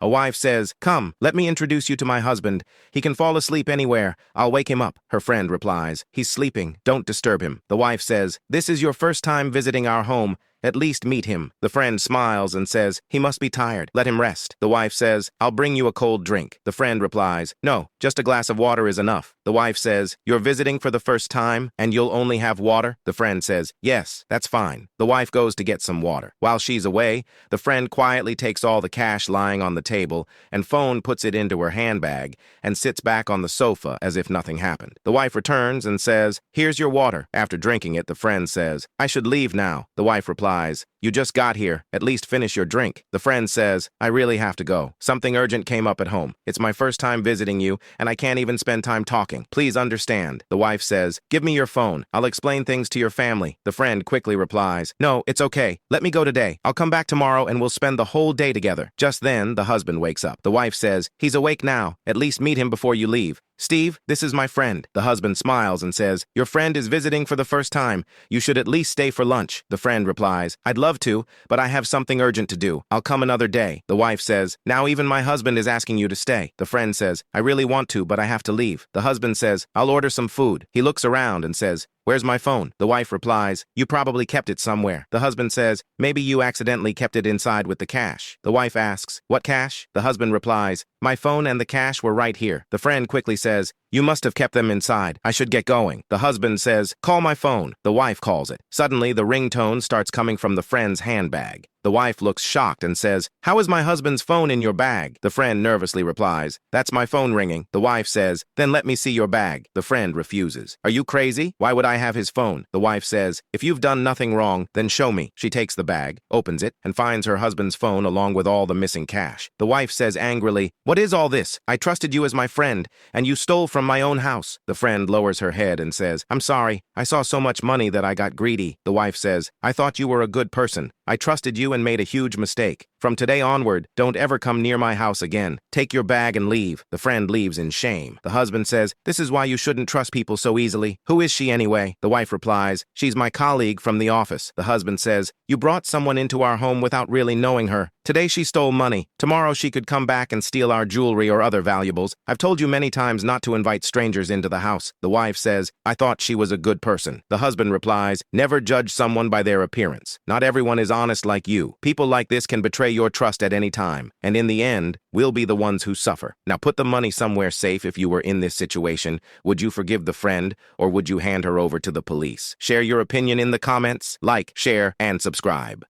A wife says, "Come, let me introduce you to my husband. He can fall asleep anywhere. I'll wake him up." Her friend replies, "He's sleeping. Don't disturb him." The wife says, "This is your first time visiting our home. At least meet him." The friend smiles and says, "He must be tired. Let him rest." The wife says, "I'll bring you a cold drink." The friend replies, "No, just a glass of water is enough." The wife says, "You're visiting for the first time and you'll only have water?" The friend says, "Yes, that's fine." The wife goes to get some water. While she's away, the friend quietly takes all the cash lying on the table and phone puts it into her handbag and sits back on the sofa as if nothing happened. The wife returns and says, "Here's your water." After drinking it, the friend says, "I should leave now." The wife replies, "You just got here. At least finish your drink." The friend says, "I really have to go. Something urgent came up at home. It's my first time visiting you, and I can't even spend time talking. Please understand." The wife says, "Give me your phone. I'll explain things to your family." The friend quickly replies, "No, it's okay. Let me go today. I'll come back tomorrow and we'll spend the whole day together." Just then, the husband wakes up. The wife says, "He's awake now. At least meet him before you leave. Steve, this is my friend." The husband smiles and says, "Your friend is visiting for the first time. You should at least stay for lunch." The friend replies, "I'd love to, but I have something urgent to do. I'll come another day." The wife says, "Now even my husband is asking you to stay." The friend says, "I really want to, but I have to leave." The husband says, "I'll order some food." He looks around and says, "Where's my phone?" The wife replies, "You probably kept it somewhere." The husband says, "Maybe you accidentally kept it inside with the cash." The wife asks, "What cash?" The husband replies, "My phone and the cash were right here." The friend quickly says, "You must have kept them inside. I should get going." The husband says, "Call my phone." The wife calls it. Suddenly, the ringtone starts coming from the friend's handbag. The wife looks shocked and says, "How is my husband's phone in your bag?" The friend nervously replies, "That's my phone ringing." The wife says, "Then let me see your bag." The friend refuses. "Are you crazy? Why would I have his phone?" The wife says, "If you've done nothing wrong, then show me." She takes the bag, opens it, and finds her husband's phone along with all the missing cash. The wife says angrily, "What is all this? I trusted you as my friend, and you stole from my own house." The friend lowers her head and says, "I'm sorry. I saw so much money that I got greedy." The wife says, "I thought you were a good person. I trusted you and made a huge mistake. From today onward, don't ever come near my house again. Take your bag and leave." The friend leaves in shame. The husband says, "This is why you shouldn't trust people so easily. Who is she anyway?" The wife replies, "She's my colleague from the office." The husband says, "You brought someone into our home without really knowing her. Today she stole money. Tomorrow she could come back and steal our jewelry or other valuables. I've told you many times not to invite strangers into the house." The wife says, "I thought she was a good person." The husband replies, "Never judge someone by their appearance. Not everyone is honest like you. People like this can betray your trust at any time, and in the end, we'll be the ones who suffer. Now put the money somewhere safe. If you were in this situation, would you forgive the friend, or would you hand her over to the police? Share your opinion in the comments. Like, share, and subscribe.